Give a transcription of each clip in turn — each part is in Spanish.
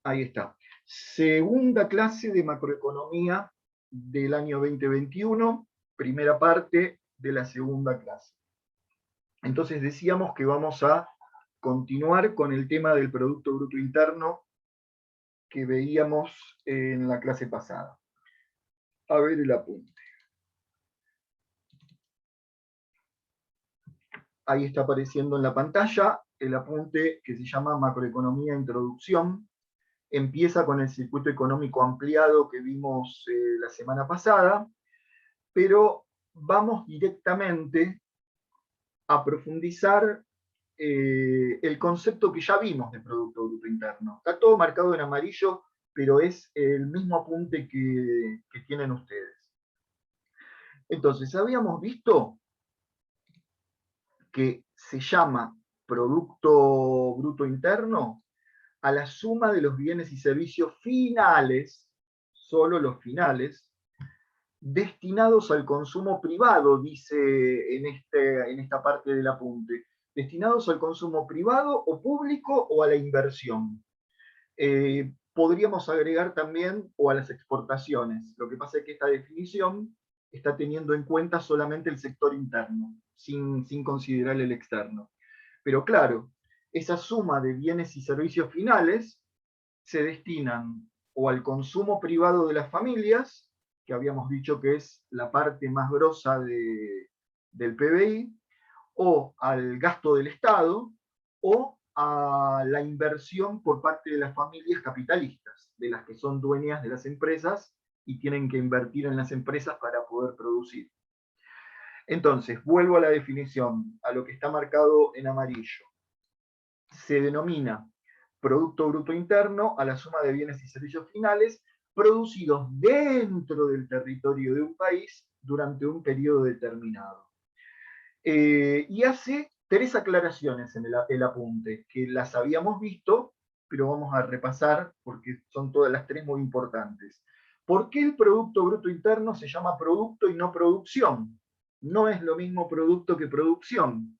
Ahí está. Segunda clase de macroeconomía del año 2021, primera parte de la segunda clase. Entonces decíamos que vamos a continuar con el tema del Producto Bruto Interno que veíamos en la clase pasada. A ver el apunte. Ahí está apareciendo en la pantalla el apunte que se llama Macroeconomía Introducción. Empieza con el circuito económico ampliado que vimos la semana pasada, pero vamos directamente a profundizar el concepto que ya vimos de Producto Bruto Interno. Está todo marcado en amarillo, pero es el mismo apunte que tienen ustedes. Entonces, habíamos visto que se llama Producto Bruto Interno a la suma de los bienes y servicios finales, solo los finales, destinados al consumo privado, dice en esta parte del apunte, destinados al consumo privado o público o a la inversión. Podríamos agregar también o a las exportaciones. Lo que pasa es que esta definición está teniendo en cuenta solamente el sector interno, sin considerar el externo. Pero claro, esa suma de bienes y servicios finales se destinan o al consumo privado de las familias, que habíamos dicho que es la parte más grosa del PBI, o al gasto del Estado, o a la inversión por parte de las familias capitalistas, de las que son dueñas de las empresas y tienen que invertir en las empresas para poder producir. Entonces, vuelvo a la definición, a lo que está marcado en amarillo. Se denomina Producto Bruto Interno a la suma de bienes y servicios finales producidos dentro del territorio de un país durante un periodo determinado. Y hace tres aclaraciones en el apunte, que las habíamos visto, pero vamos a repasar porque son todas las tres muy importantes. ¿Por qué el Producto Bruto Interno se llama producto y no producción? No es lo mismo producto que producción.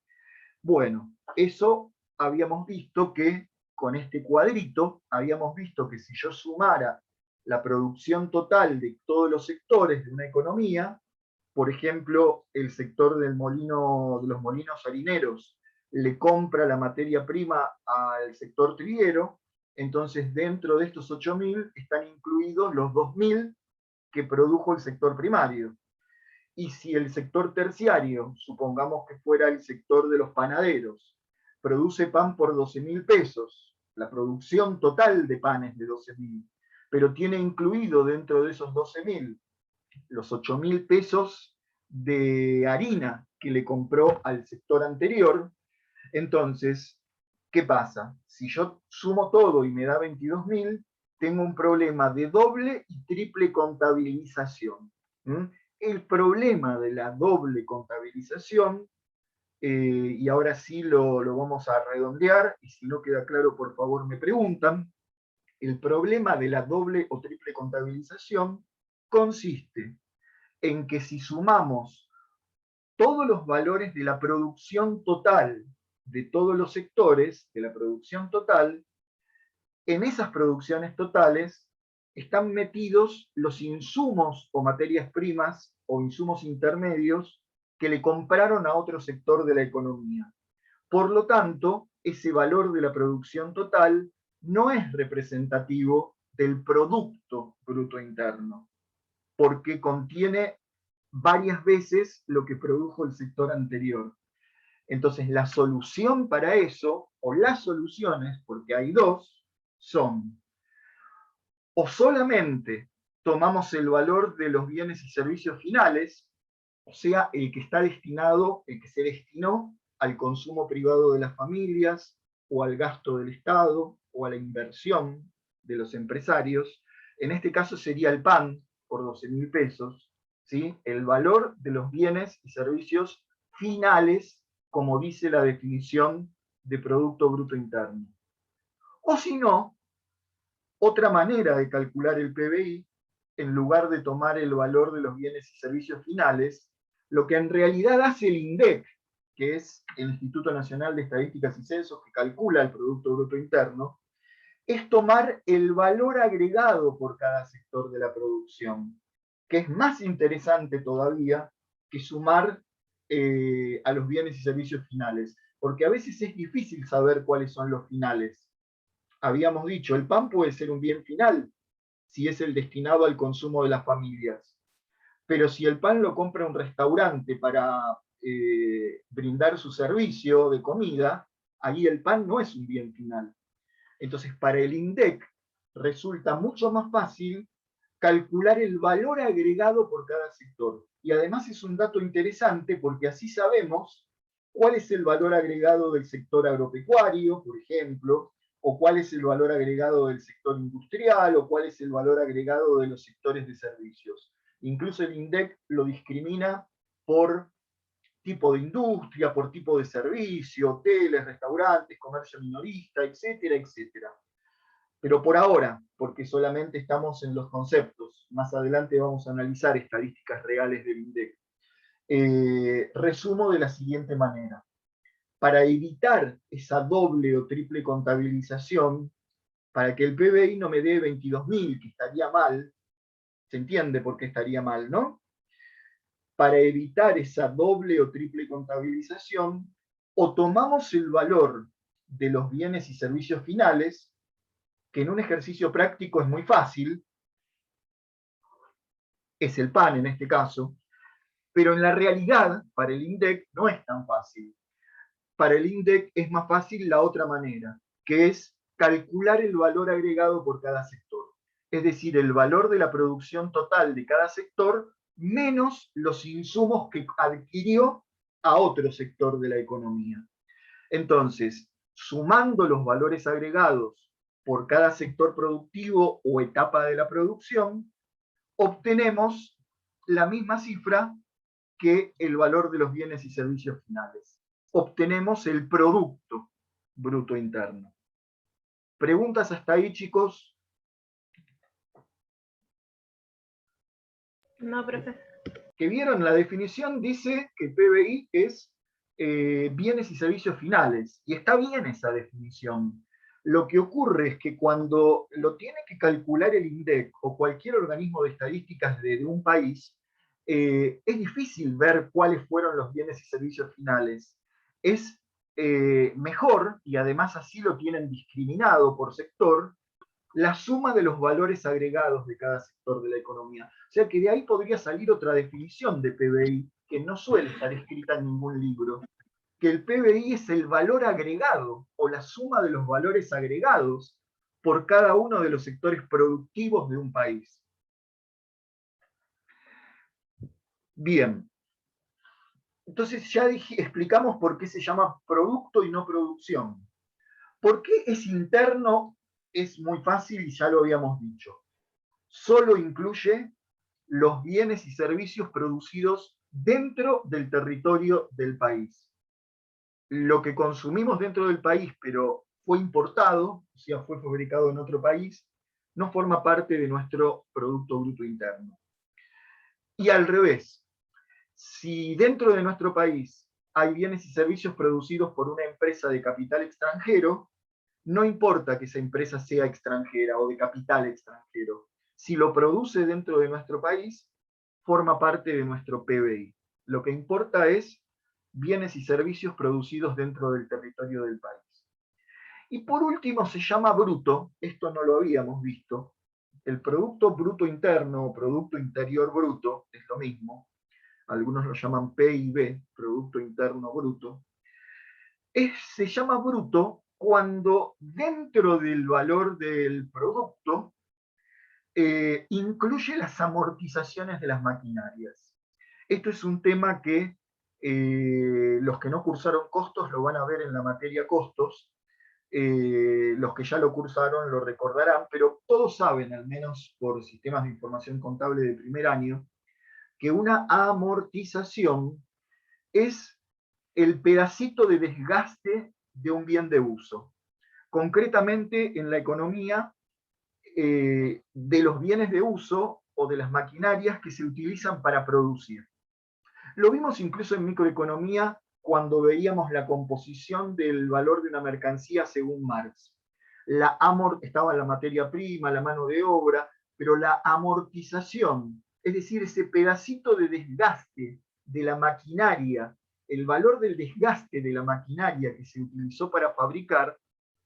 Bueno, eso habíamos visto que con este cuadrito, habíamos visto que si yo sumara la producción total de todos los sectores de una economía, por ejemplo, el sector del molino, de los molinos harineros, le compra la materia prima al sector triguero, entonces dentro de estos 8.000 están incluidos los 2.000 que produjo el sector primario. Y si el sector terciario, supongamos que fuera el sector de los panaderos, produce pan por 12.000 pesos, la producción total de pan es de 12.000, pero tiene incluido dentro de esos 12.000 los 8.000 pesos de harina que le compró al sector anterior, entonces, ¿qué pasa? Si yo sumo todo y me da 22.000, tengo un problema de doble y triple contabilización. El problema de la doble contabilización, y ahora sí lo vamos a redondear, y si no queda claro, por favor me preguntan, el problema de la doble o triple contabilización consiste en que si sumamos todos los valores de la producción total de todos los sectores de la producción total, en esas producciones totales están metidos los insumos o materias primas o insumos intermedios que le compraron a otro sector de la economía. Por lo tanto, ese valor de la producción total no es representativo del Producto Bruto Interno, porque contiene varias veces lo que produjo el sector anterior. Entonces, la solución para eso, o las soluciones, porque hay dos, son o solamente tomamos el valor de los bienes y servicios finales, o sea, el que está destinado, el que se destinó al consumo privado de las familias, o al gasto del Estado, o a la inversión de los empresarios. En este caso sería el pan por 12.000 pesos, ¿sí? El valor de los bienes y servicios finales, como dice la definición de Producto Bruto Interno. O si no, otra manera de calcular el PBI, en lugar de tomar el valor de los bienes y servicios finales, lo que en realidad hace el INDEC, que es el Instituto Nacional de Estadísticas y Censos, que calcula el Producto Bruto Interno, es tomar el valor agregado por cada sector de la producción, que es más interesante todavía que sumar a los bienes y servicios finales, porque a veces es difícil saber cuáles son los finales. Habíamos dicho, el pan puede ser un bien final, si es el destinado al consumo de las familias, pero si el pan lo compra un restaurante para brindar su servicio de comida, ahí el pan no es un bien final. Entonces, para el INDEC resulta mucho más fácil calcular el valor agregado por cada sector. Y además es un dato interesante porque así sabemos cuál es el valor agregado del sector agropecuario, por ejemplo, o cuál es el valor agregado del sector industrial, o cuál es el valor agregado de los sectores de servicios. Incluso el INDEC lo discrimina por tipo de industria, por tipo de servicio, hoteles, restaurantes, comercio minorista, etcétera, etcétera. Pero por ahora, porque solamente estamos en los conceptos, más adelante vamos a analizar estadísticas reales del INDEC. Resumo de la siguiente manera. Para evitar esa doble o triple contabilización, para que el PBI no me dé 22.000, que estaría mal, se entiende por qué estaría mal, ¿no? Para evitar esa doble o triple contabilización, o tomamos el valor de los bienes y servicios finales, que en un ejercicio práctico es muy fácil, es el pan en este caso, pero en la realidad, para el INDEC, no es tan fácil. Para el INDEC es más fácil la otra manera, que es calcular el valor agregado por cada sector. Es decir, el valor de la producción total de cada sector menos los insumos que adquirió a otro sector de la economía. Entonces, sumando los valores agregados por cada sector productivo o etapa de la producción, obtenemos la misma cifra que el valor de los bienes y servicios finales. Obtenemos el Producto Bruto Interno. ¿Preguntas hasta ahí, chicos? No, profe. Que vieron la definición, dice que PBI es bienes y servicios finales, y está bien esa definición. Lo que ocurre es que cuando lo tiene que calcular el INDEC o cualquier organismo de estadísticas de un país, es difícil ver cuáles fueron los bienes y servicios finales. Es mejor, y además así lo tienen discriminado por sector, la suma de los valores agregados de cada sector de la economía. O sea que de ahí podría salir otra definición de PBI, que no suele estar escrita en ningún libro, que el PBI es el valor agregado o la suma de los valores agregados por cada uno de los sectores productivos de un país. Bien, entonces ya explicamos por qué se llama producto y no producción. ¿Por qué es interno? Es muy fácil y ya lo habíamos dicho. Solo incluye los bienes y servicios producidos dentro del territorio del país. Lo que consumimos dentro del país, pero fue importado, o sea, fue fabricado en otro país, no forma parte de nuestro Producto Bruto Interno. Y al revés, si dentro de nuestro país hay bienes y servicios producidos por una empresa de capital extranjero, no importa que esa empresa sea extranjera o de capital extranjero. Si lo produce dentro de nuestro país, forma parte de nuestro PBI. Lo que importa es bienes y servicios producidos dentro del territorio del país. Y por último se llama bruto, esto no lo habíamos visto, el Producto Bruto Interno o Producto Interior Bruto, es lo mismo, algunos lo llaman PIB, Producto Interno Bruto, se llama bruto cuando dentro del valor del producto incluye las amortizaciones de las maquinarias. Esto es un tema que los que no cursaron costos lo van a ver en la materia costos, los que ya lo cursaron lo recordarán, pero todos saben, al menos por sistemas de información contable de primer año, que una amortización es el pedacito de desgaste de un bien de uso. Concretamente en la economía, de los bienes de uso o de las maquinarias que se utilizan para producir. Lo vimos incluso en microeconomía cuando veíamos la composición del valor de una mercancía según Marx. estaba la materia prima, la mano de obra, pero la amortización, es decir, ese pedacito de desgaste de la maquinaria, el valor del desgaste de la maquinaria que se utilizó para fabricar,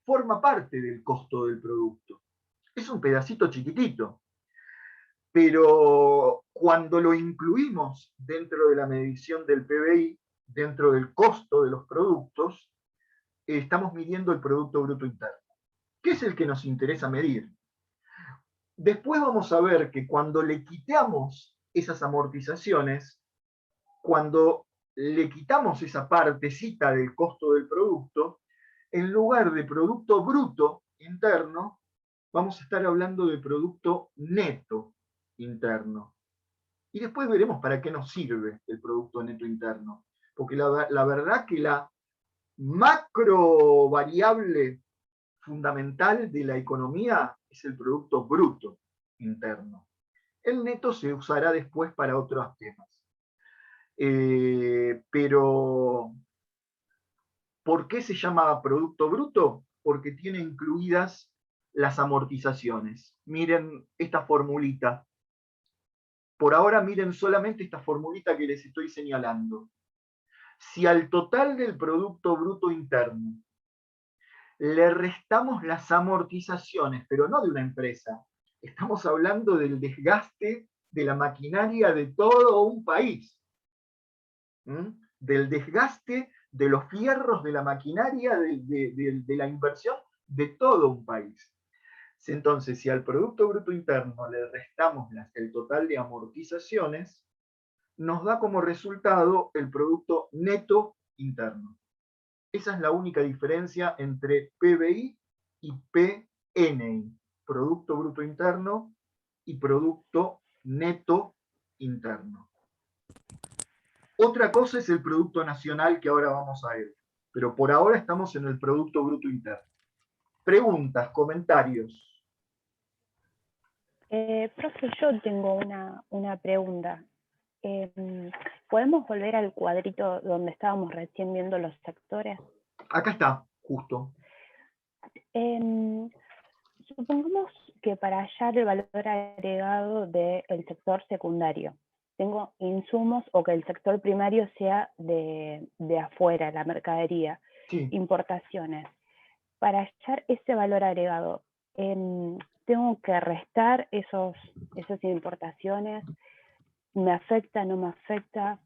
forma parte del costo del producto. Es un pedacito chiquitito, pero cuando lo incluimos dentro de la medición del PBI, dentro del costo de los productos, estamos midiendo el Producto Bruto Interno, que es el que nos interesa medir. Después vamos a ver que cuando le quitamos esas amortizaciones, cuando le quitamos esa partecita del costo del producto, en lugar de Producto Bruto Interno, vamos a estar hablando de Producto Neto Interno. Y después veremos para qué nos sirve el Producto Neto Interno. Porque la verdad que la macro variable fundamental de la economía es el Producto Bruto Interno. El neto se usará después para otros temas. Pero, ¿por qué se llama Producto Bruto? Porque tiene incluidas las amortizaciones. Miren esta formulita. Por ahora miren solamente esta formulita que les estoy señalando. Si al total del Producto Bruto Interno le restamos las amortizaciones, pero no de una empresa, estamos hablando del desgaste de la maquinaria de todo un país, del desgaste de los fierros de la maquinaria, de la inversión de todo un país. Entonces, si al Producto Bruto Interno le restamos el total de amortizaciones, nos da como resultado el Producto Neto Interno. Esa es la única diferencia entre PBI y PNI, Producto Bruto Interno y Producto Neto Interno. Otra cosa es el Producto Nacional, que ahora vamos a ver, pero por ahora estamos en el Producto Bruto Interno. Preguntas, comentarios. Profe, yo tengo una pregunta. ¿Podemos volver al cuadrito donde estábamos recién viendo los sectores? Acá está, justo. Supongamos que para hallar el valor agregado del sector secundario, tengo insumos o que el sector primario sea de afuera, la mercadería, Sí. Importaciones. Para hallar ese valor agregado, tengo que restar esas importaciones. ¿Me afecta, no me afecta?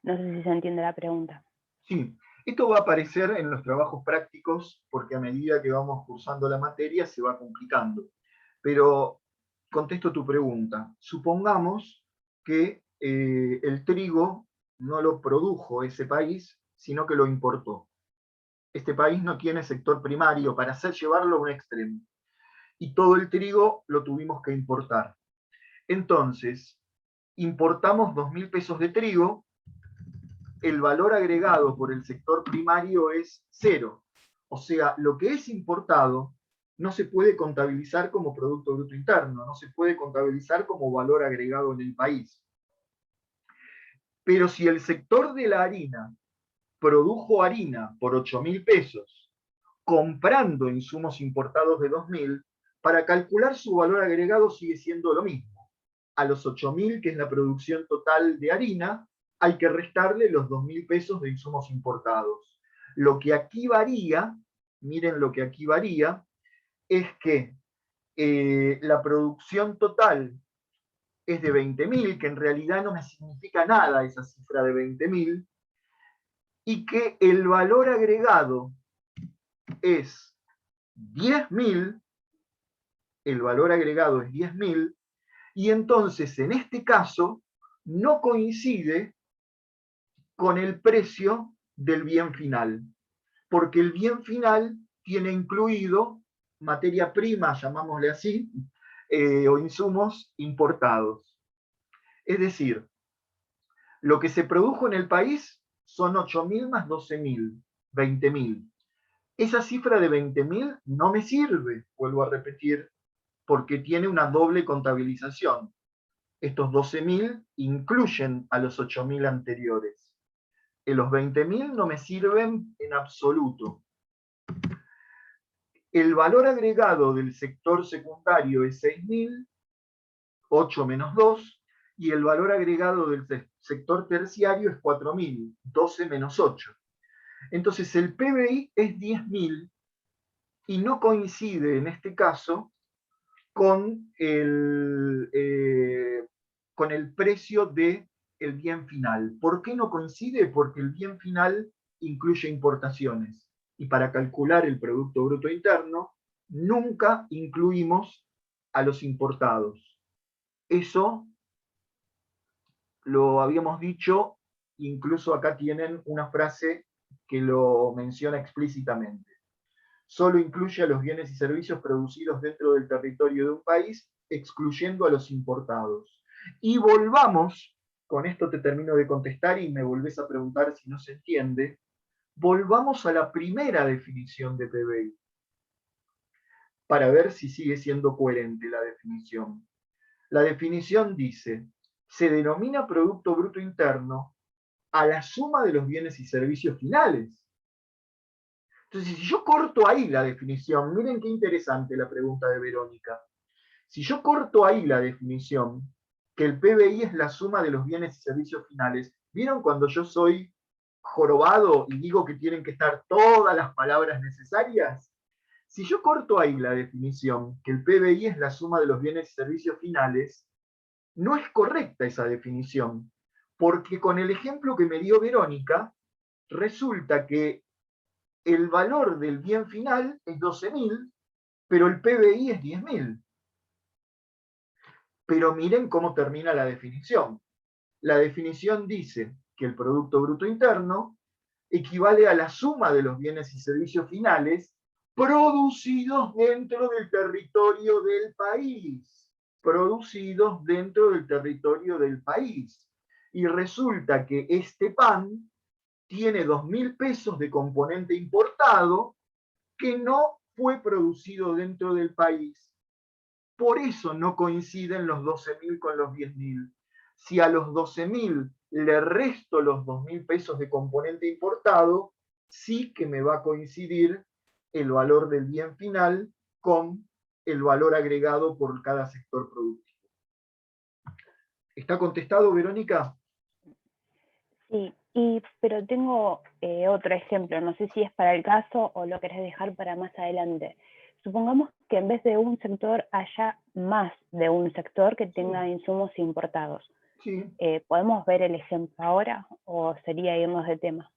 No sé si se entiende la pregunta. Sí, esto va a aparecer en los trabajos prácticos porque a medida que vamos cursando la materia se va complicando. Pero contesto tu pregunta. Supongamos que el trigo no lo produjo ese país, sino que lo importó. Este país no tiene sector primario para llevarlo a un extremo. Y todo el trigo lo tuvimos que importar. Entonces, importamos 2.000 pesos de trigo, el valor agregado por el sector primario es 0. O sea, lo que es importado no se puede contabilizar como Producto Bruto Interno, no se puede contabilizar como valor agregado en el país. Pero si el sector de la harina produjo harina por 8.000 pesos, comprando insumos importados de 2.000, para calcular su valor agregado sigue siendo lo mismo. A los 8.000, que es la producción total de harina, hay que restarle los 2.000 pesos de insumos importados. Lo que aquí varía, miren lo que aquí varía, es que la producción total es de 20.000, que en realidad no me significa nada esa cifra de 20.000, y que el valor agregado es 10.000, el valor agregado es 10.000, y entonces en este caso no coincide con el precio del bien final, porque el bien final tiene incluido materia prima, llamámosle así, o insumos importados. Es decir, lo que se produjo en el país son 8.000 más 12.000, 20.000. Esa cifra de 20.000 no me sirve, vuelvo a repetir, porque tiene una doble contabilización. Estos 12.000 incluyen a los 8.000 anteriores. Los 20.000 no me sirven en absoluto. El valor agregado del sector secundario es 6.000, 8 menos 2, y el valor agregado del sector terciario es 4.000, 12 menos 8. Entonces el PBI es 10.000 y no coincide en este caso con con el precio del bien final. ¿Por qué no coincide? Porque el bien final incluye importaciones. Y para calcular el Producto Bruto Interno, nunca incluimos a los importados. Eso lo habíamos dicho, incluso acá tienen una frase que lo menciona explícitamente. Solo incluye a los bienes y servicios producidos dentro del territorio de un país, excluyendo a los importados. Y volvamos, con esto te termino de contestar y me volvés a preguntar si no se entiende, volvamos a la primera definición de PBI, para ver si sigue siendo coherente la definición. La definición dice, se denomina Producto Bruto Interno a la suma de los bienes y servicios finales. Entonces, si yo corto ahí la definición, miren qué interesante la pregunta de Verónica. Si yo corto ahí la definición, que el PBI es la suma de los bienes y servicios finales, ¿vieron cuando yo soy jorobado y digo que tienen que estar todas las palabras necesarias? Si yo corto ahí la definición, que el PBI es la suma de los bienes y servicios finales, no es correcta esa definición, porque con el ejemplo que me dio Verónica, resulta que el valor del bien final es 12.000, pero el PBI es 10.000. Pero miren cómo termina la definición. La definición dice que el Producto Bruto Interno equivale a la suma de los bienes y servicios finales producidos dentro del territorio del país. Producidos dentro del territorio del país. Y resulta que este pan tiene 2.000 pesos de componente importado que no fue producido dentro del país. Por eso no coinciden los 12.000 con los 10.000. Si a los 12.000 le resto los 2.000 pesos de componente importado, sí que me va a coincidir el valor del bien final con el valor agregado por cada sector productivo. ¿Está contestado, Verónica? Sí, pero tengo otro ejemplo, no sé si es para el caso o lo querés dejar para más adelante. Supongamos que en vez de un sector haya más de un sector que tenga insumos importados. Sí. ¿Podemos ver el ejemplo ahora o sería irnos de tema?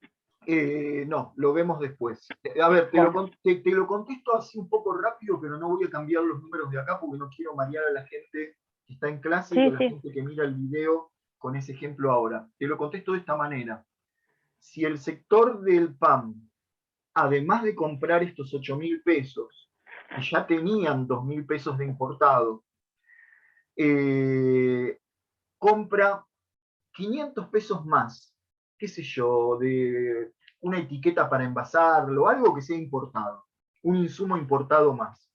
No, lo vemos después. A ver, te lo contesto así un poco rápido, pero no voy a cambiar los números de acá porque no quiero marear a la gente que está en clase y a la gente que mira el video con ese ejemplo ahora. Te lo contesto de esta manera. Si el sector del PAM, además de comprar estos 8.000 pesos, que ya tenían 2.000 pesos de importado, compra 500 pesos más, qué sé yo, de una etiqueta para envasarlo, algo que sea importado, un insumo importado más.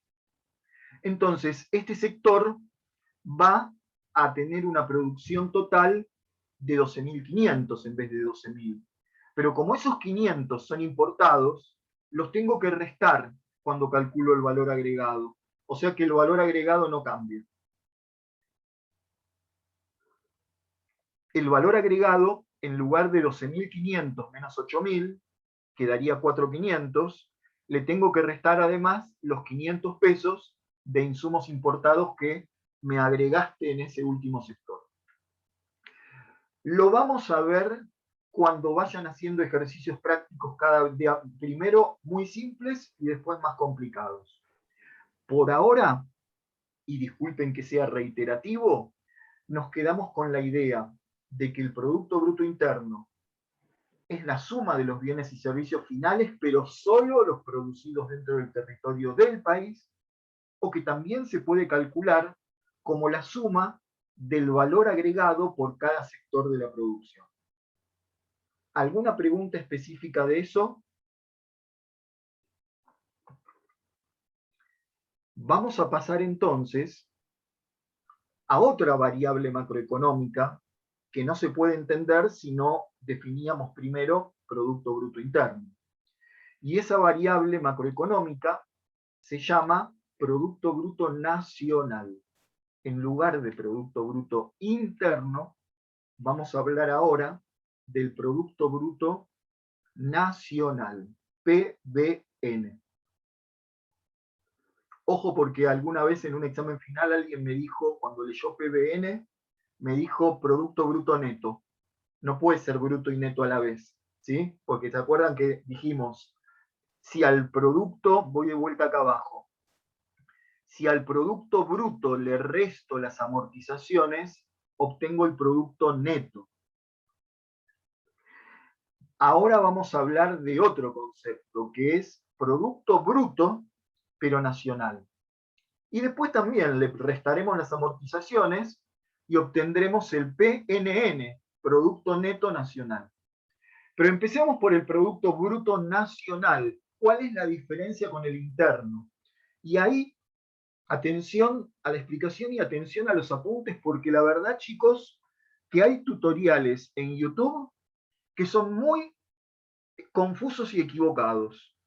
Entonces, este sector va a tener una producción total de 12.500 en vez de 12.000. Pero como esos 500 son importados, los tengo que restar cuando calculo el valor agregado. O sea que el valor agregado no cambia. El valor agregado, en lugar de 12.500 menos 8.000, que daría 4.500, le tengo que restar además los 500 pesos de insumos importados que me agregaste en ese último sector. Lo vamos a ver cuando vayan haciendo ejercicios prácticos cada día, primero muy simples y después más complicados. Por ahora, y disculpen que sea reiterativo, nos quedamos con la idea de que el Producto Bruto Interno es la suma de los bienes y servicios finales, pero solo los producidos dentro del territorio del país, o que también se puede calcular como la suma del valor agregado por cada sector de la producción. ¿Alguna pregunta específica de eso? Vamos a pasar entonces a otra variable macroeconómica que no se puede entender si no definíamos primero Producto Bruto Interno. Y esa variable macroeconómica se llama Producto Bruto Nacional. En lugar de Producto Bruto Interno, vamos a hablar ahora del Producto Bruto Nacional, PBN. Ojo, porque alguna vez en un examen final alguien me dijo, cuando leyó PBN, me dijo Producto Bruto Neto. No puede ser bruto y neto a la vez, ¿sí? Porque se acuerdan que dijimos, si al producto, voy de vuelta acá abajo, si al producto bruto le resto las amortizaciones, obtengo el producto neto. Ahora vamos a hablar de otro concepto, que es producto bruto, pero nacional. Y después también le restaremos las amortizaciones y obtendremos el PNN, Producto Neto Nacional. Pero empecemos por el Producto Bruto Nacional. ¿Cuál es la diferencia con el interno? Y ahí, atención a la explicación y atención a los apuntes, porque la verdad, chicos, que hay tutoriales en YouTube que son muy confusos y equivocados,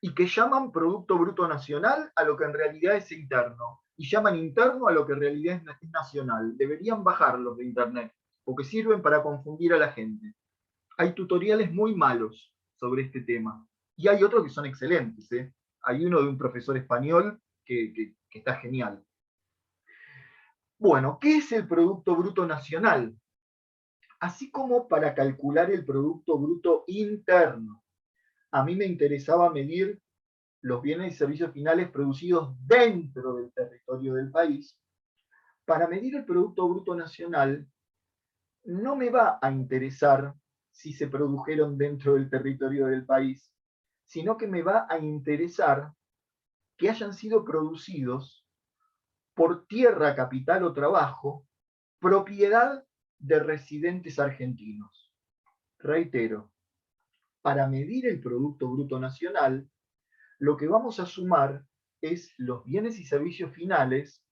y que llaman Producto Bruto Nacional a lo que en realidad es interno, y llaman interno a lo que en realidad es nacional. Deberían bajarlos de internet, porque sirven para confundir a la gente. Hay tutoriales muy malos sobre este tema, y hay otros que son excelentes, ¿eh? Hay uno de un profesor español que está genial. Bueno, ¿qué es el Producto Bruto Nacional? Así como para calcular el Producto Bruto Interno, a mí me interesaba medir los bienes y servicios finales producidos dentro del territorio del país. Para medir el Producto Bruto Nacional, no me va a interesar si se produjeron dentro del territorio del país, sino que me va a interesar que hayan sido producidos por tierra, capital o trabajo, propiedad de residentes argentinos. Reitero, para medir el Producto Bruto Nacional, lo que vamos a sumar es los bienes y servicios finales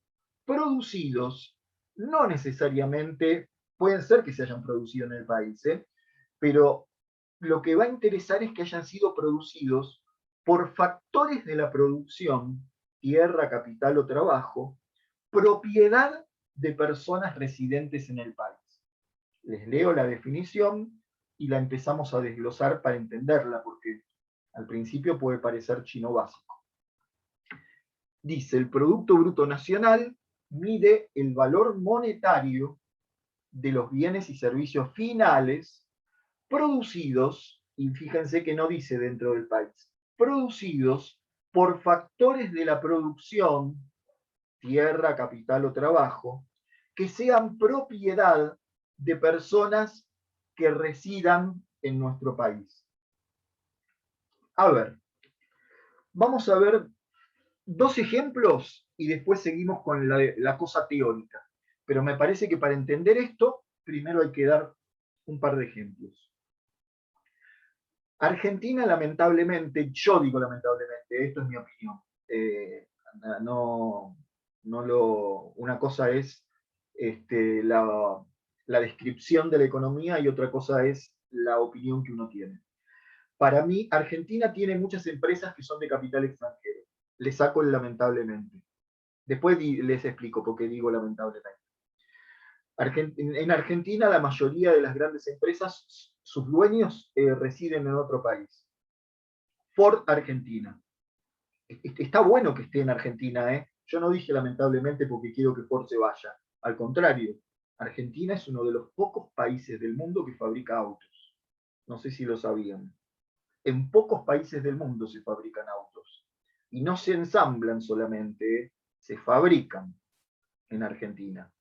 producidos, no necesariamente, pueden ser que se hayan producido en el país, pero lo que va a interesar es que hayan sido producidos por factores de la producción, tierra, capital o trabajo, propiedad de personas residentes en el país. Les leo la definición y la empezamos a desglosar para entenderla, porque al principio puede parecer chino básico. Dice, el Producto Bruto Nacional mide el valor monetario de los bienes y servicios finales producidos, y fíjense que no dice dentro del país, producidos por factores de la producción, tierra, capital o trabajo, que sean propiedad de personas que residan en nuestro país. A ver, vamos a ver dos ejemplos y después seguimos con la cosa teórica. Pero me parece que para entender esto, primero hay que dar un par de ejemplos. Argentina, lamentablemente, yo digo lamentablemente, esto es mi opinión. Una cosa es la descripción de la economía y otra cosa es la opinión que uno tiene. Para mí, Argentina tiene muchas empresas que son de capital extranjero. Le saco el lamentablemente. Después les explico por qué digo lamentablemente. En Argentina, la mayoría de las grandes empresas, sus dueños residen en otro país. Ford Argentina. Está bueno que esté en Argentina, ¿eh? Yo no dije lamentablemente porque quiero que Ford se vaya. Al contrario, Argentina es uno de los pocos países del mundo que fabrica autos. No sé si lo sabían. En pocos países del mundo se fabrican autos. Y no se ensamblan solamente, se fabrican en Argentina.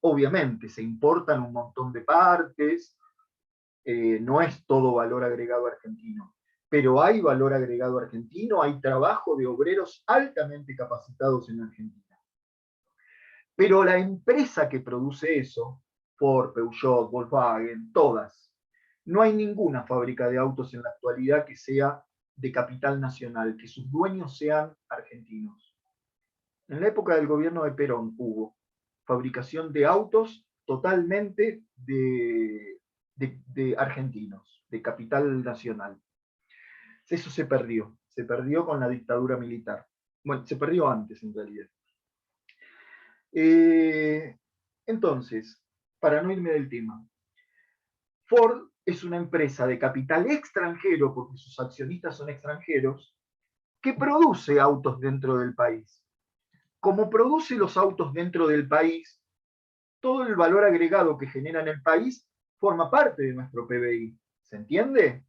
Obviamente, se importan un montón de partes, no es todo valor agregado argentino, pero hay valor agregado argentino, hay trabajo de obreros altamente capacitados en Argentina. Pero la empresa que produce eso, Ford, Peugeot, Volkswagen, todas, no hay ninguna fábrica de autos en la actualidad que sea de capital nacional, que sus dueños sean argentinos. En la época del gobierno de Perón hubo fabricación de autos totalmente de argentinos, de capital nacional. Eso se perdió con la dictadura militar. Bueno, se perdió antes en realidad. Entonces, para no irme del tema, Ford es una empresa de capital extranjero, porque sus accionistas son extranjeros, que produce autos dentro del país. Como produce los autos dentro del país, todo el valor agregado que genera en el país forma parte de nuestro PBI. ¿Se entiende?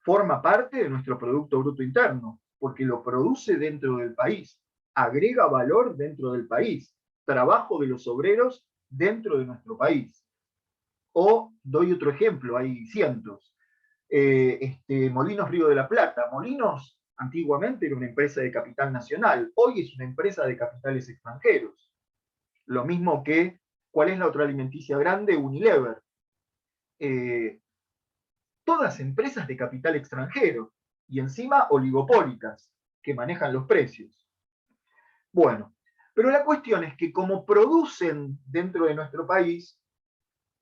Forma parte de nuestro Producto Bruto Interno, porque lo produce dentro del país, agrega valor dentro del país, trabajo de los obreros dentro de nuestro país. O doy otro ejemplo, hay cientos. Molinos Río de la Plata. Molinos antiguamente era una empresa de capital nacional, hoy es una empresa de capitales extranjeros. Lo mismo que, ¿cuál es la otra alimenticia grande? Unilever. Todas empresas de capital extranjero y encima oligopólicas que manejan los precios. Bueno, pero la cuestión es que como producen dentro de nuestro país,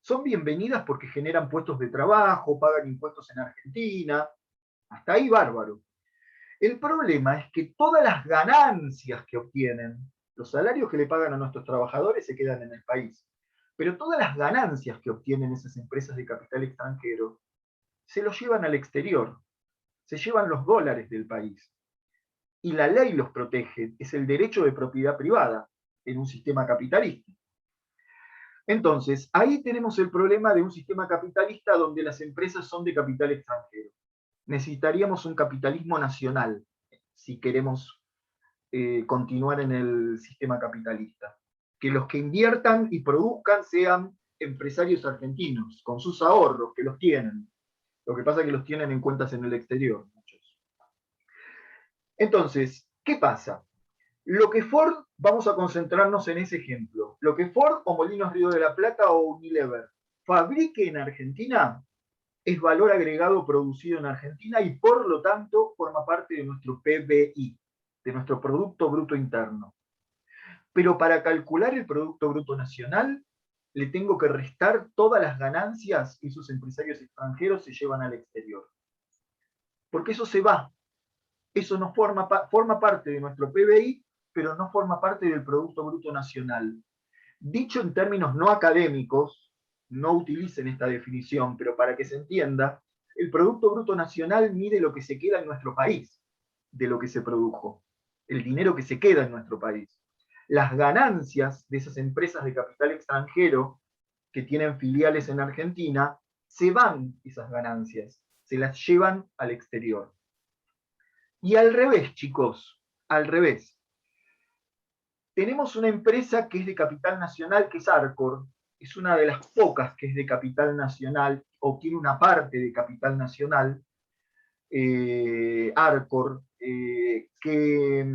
son bienvenidas porque generan puestos de trabajo, pagan impuestos en Argentina, hasta ahí bárbaro. El problema es que todas las ganancias que obtienen, los salarios que le pagan a nuestros trabajadores se quedan en el país, pero todas las ganancias que obtienen esas empresas de capital extranjero se los llevan al exterior, se llevan los dólares del país. Y la ley los protege, es el derecho de propiedad privada en un sistema capitalista. Entonces, ahí tenemos el problema de un sistema capitalista donde las empresas son de capital extranjero. Necesitaríamos un capitalismo nacional si queremos continuar en el sistema capitalista. Que los que inviertan y produzcan sean empresarios argentinos, con sus ahorros, que los tienen. Lo que pasa es que los tienen en cuentas en el exterior, muchos. Entonces, ¿qué pasa? Lo que Ford, vamos a concentrarnos en ese ejemplo, lo que Ford o Molinos Río de la Plata o Unilever fabrique en Argentina es valor agregado producido en Argentina y por lo tanto forma parte de nuestro PBI, de nuestro Producto Bruto Interno. Pero para calcular el Producto Bruto Nacional, le tengo que restar todas las ganancias que esos empresarios extranjeros se llevan al exterior. Porque eso se va. Eso no forma parte de nuestro PBI, pero no forma parte del Producto Bruto Nacional. Dicho en términos no académicos, no utilicen esta definición, pero para que se entienda, el Producto Bruto Nacional mide lo que se queda en nuestro país de lo que se produjo, el dinero que se queda en nuestro país. Las ganancias de esas empresas de capital extranjero que tienen filiales en Argentina, se van esas ganancias, se las llevan al exterior. Y al revés, chicos, al revés. Tenemos una empresa que es de capital nacional, que es Arcor, es una de las pocas que es de capital nacional, o tiene una parte de capital nacional, Arcor, que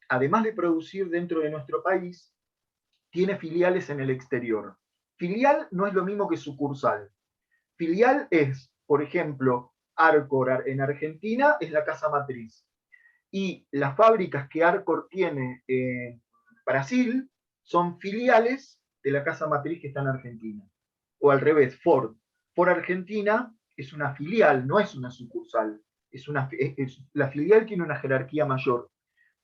además de producir dentro de nuestro país, tiene filiales en el exterior. Filial no es lo mismo que sucursal. Filial es, por ejemplo, Arcor en Argentina es la casa matriz. Y las fábricas que Arcor tiene en Brasil son filiales de la casa matriz que está en Argentina. O al revés, Ford. Ford Argentina es una filial, no es una sucursal. La filial tiene una jerarquía mayor.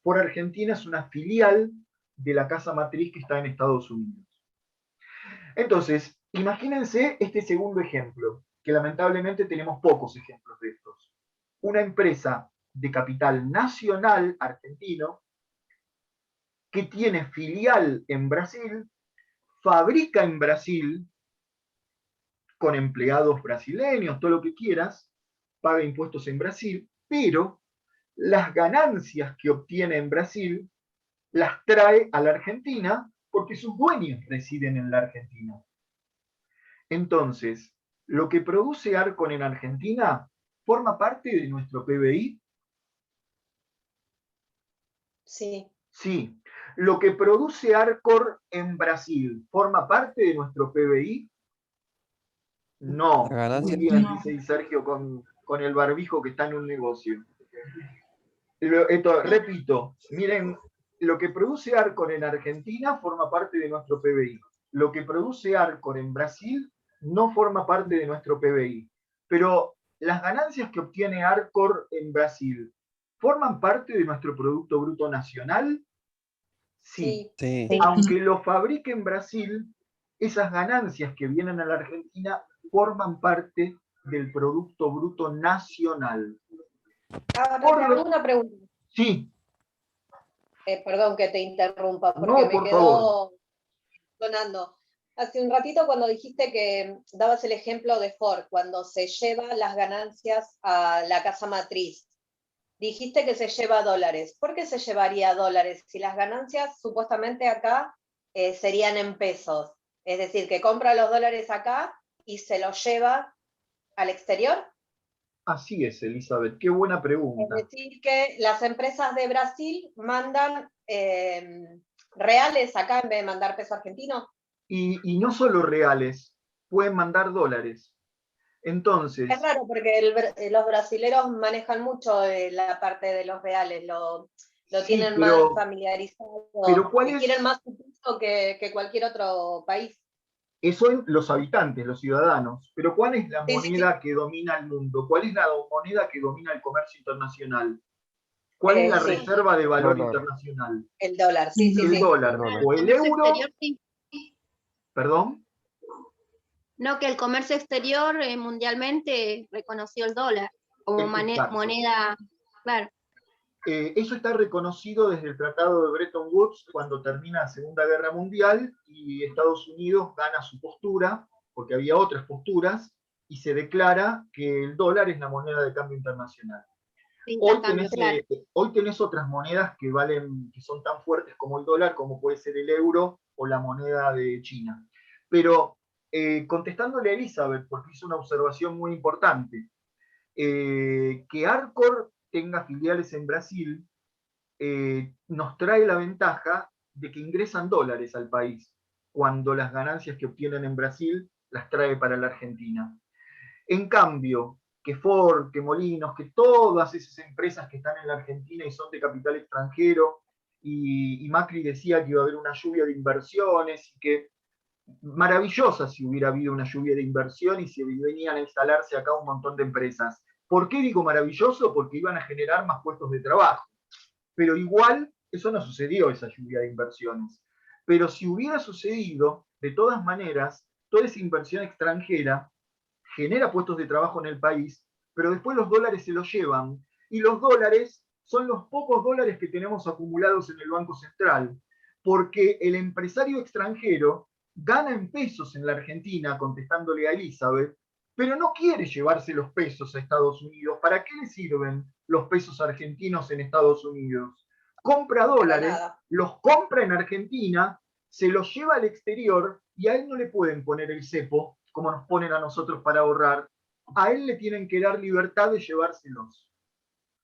Ford Argentina es una filial de la casa matriz que está en Estados Unidos. Entonces, imagínense este segundo ejemplo, que lamentablemente tenemos pocos ejemplos de estos. Una empresa de capital nacional argentino que tiene filial en Brasil, fabrica en Brasil con empleados brasileños, todo lo que quieras, paga impuestos en Brasil, pero las ganancias que obtiene en Brasil las trae a la Argentina porque sus dueños residen en la Argentina. Entonces, lo que produce Arcon en Argentina forma parte de nuestro PBI. Sí. Sí. Lo que produce Arcor en Brasil forma parte de nuestro PBI. No. Muy bien, dice Sergio con el barbijo que está en un negocio. Repito, miren, lo que produce Arcor en Argentina forma parte de nuestro PBI. Lo que produce Arcor en Brasil no forma parte de nuestro PBI. Pero las ganancias que obtiene Arcor en Brasil, ¿Forman parte de nuestro Producto Bruto Nacional? Sí. Sí. Aunque lo fabrique en Brasil, esas ganancias que vienen a la Argentina forman parte del Producto Bruto Nacional. Ahora te hago una pregunta. Sí. Perdón que te interrumpa, porque No, me por quedó favor. sonando. Hace un ratito cuando dijiste que dabas el ejemplo de Ford, cuando se lleva las ganancias a la casa matriz, dijiste que se lleva dólares. ¿Por qué se llevaría dólares si las ganancias supuestamente acá serían en pesos? Es decir, que compra los dólares acá y se los lleva al exterior. Así es, Elizabeth, qué buena pregunta. Es decir, que las empresas de Brasil mandan reales acá en vez de mandar peso argentino. Y no solo reales, pueden mandar dólares. Entonces... Es raro porque los brasileros manejan mucho la parte de los reales, lo sí, tienen pero, más familiarizado, pero ¿cuál que es? quieren más su peso que cualquier otro país. Eso en los habitantes, los ciudadanos. Pero ¿cuál es la moneda Sí. que domina el mundo? ¿Cuál es la moneda que domina el comercio internacional? ¿Cuál es la Sí. reserva de valor Dólar. internacional? El dólar, sí. El dólar. dólar. O el euro. Exterior, sí. ¿Perdón? No, que el comercio exterior mundialmente reconoció el dólar como Exacto. moneda, claro. Eso está reconocido desde el Tratado de Bretton Woods cuando termina la Segunda Guerra Mundial y Estados Unidos gana su postura, porque había otras posturas, y se declara que el dólar es la moneda de cambio internacional. Hoy tenés otras monedas que valen, que son tan fuertes como el dólar, como puede ser el euro o la moneda de China. Pero contestándole a Elizabeth, porque hizo una observación muy importante, que Arcor tenga filiales en Brasil nos trae la ventaja de que ingresan dólares al país, cuando las ganancias que obtienen en Brasil las trae para la Argentina. En cambio, que Ford, que Molinos, que todas esas empresas que están en la Argentina y son de capital extranjero, y Macri decía que iba a haber una lluvia de inversiones, y que maravillosa si hubiera habido una lluvia de inversión y se venían a instalarse acá un montón de empresas. ¿Por qué digo maravilloso? Porque iban a generar más puestos de trabajo. Pero igual, eso no sucedió, esa lluvia de inversiones. Pero si hubiera sucedido, de todas maneras, toda esa inversión extranjera genera puestos de trabajo en el país, pero después los dólares se los llevan, y los dólares son los pocos dólares que tenemos acumulados en el Banco Central, porque el empresario extranjero gana en pesos en la Argentina, contestándole a Elizabeth, pero no quiere llevarse los pesos a Estados Unidos. ¿Para qué le sirven los pesos argentinos en Estados Unidos? Compra dólares, los compra en Argentina, se los lleva al exterior y a él no le pueden poner el cepo como nos ponen a nosotros para ahorrar. A él le tienen que dar libertad de llevárselos.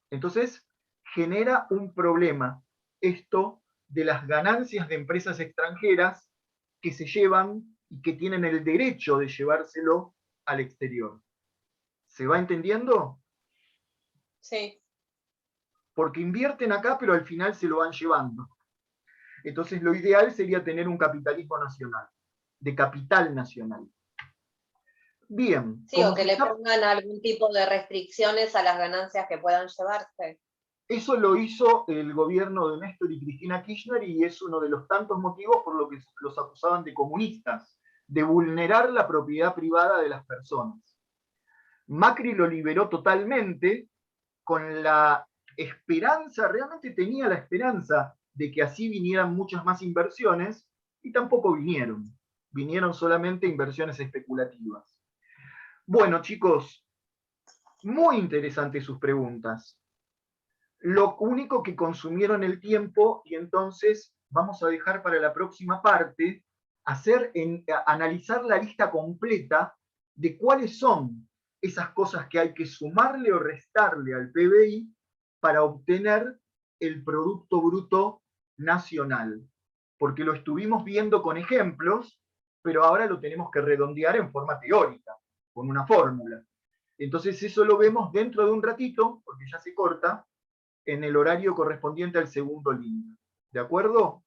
Entonces, genera un problema esto de las ganancias de empresas extranjeras que se llevan y que tienen el derecho de llevárselo al exterior. ¿Se va entendiendo? Sí. Porque invierten acá, pero al final se lo van llevando. Entonces, lo ideal sería tener un capitalismo nacional, de capital nacional. Bien. Sí, o que le pongan algún tipo de restricciones a las ganancias que puedan llevarse. Eso lo hizo el gobierno de Néstor y Cristina Kirchner y es uno de los tantos motivos por los que los acusaban de comunistas, de vulnerar la propiedad privada de las personas. Macri lo liberó totalmente con la esperanza, realmente tenía la esperanza de que así vinieran muchas más inversiones y tampoco vinieron. Vinieron solamente inversiones especulativas. Bueno, chicos, muy interesantes sus preguntas. Lo único que consumieron el tiempo y entonces vamos a dejar para la próxima parte analizar la lista completa de cuáles son esas cosas que hay que sumarle o restarle al PBI para obtener el Producto Bruto Nacional. Porque lo estuvimos viendo con ejemplos, pero ahora lo tenemos que redondear en forma teórica, con una fórmula. Entonces eso lo vemos dentro de un ratito, porque ya se corta, en el horario correspondiente al segundo link. ¿De acuerdo?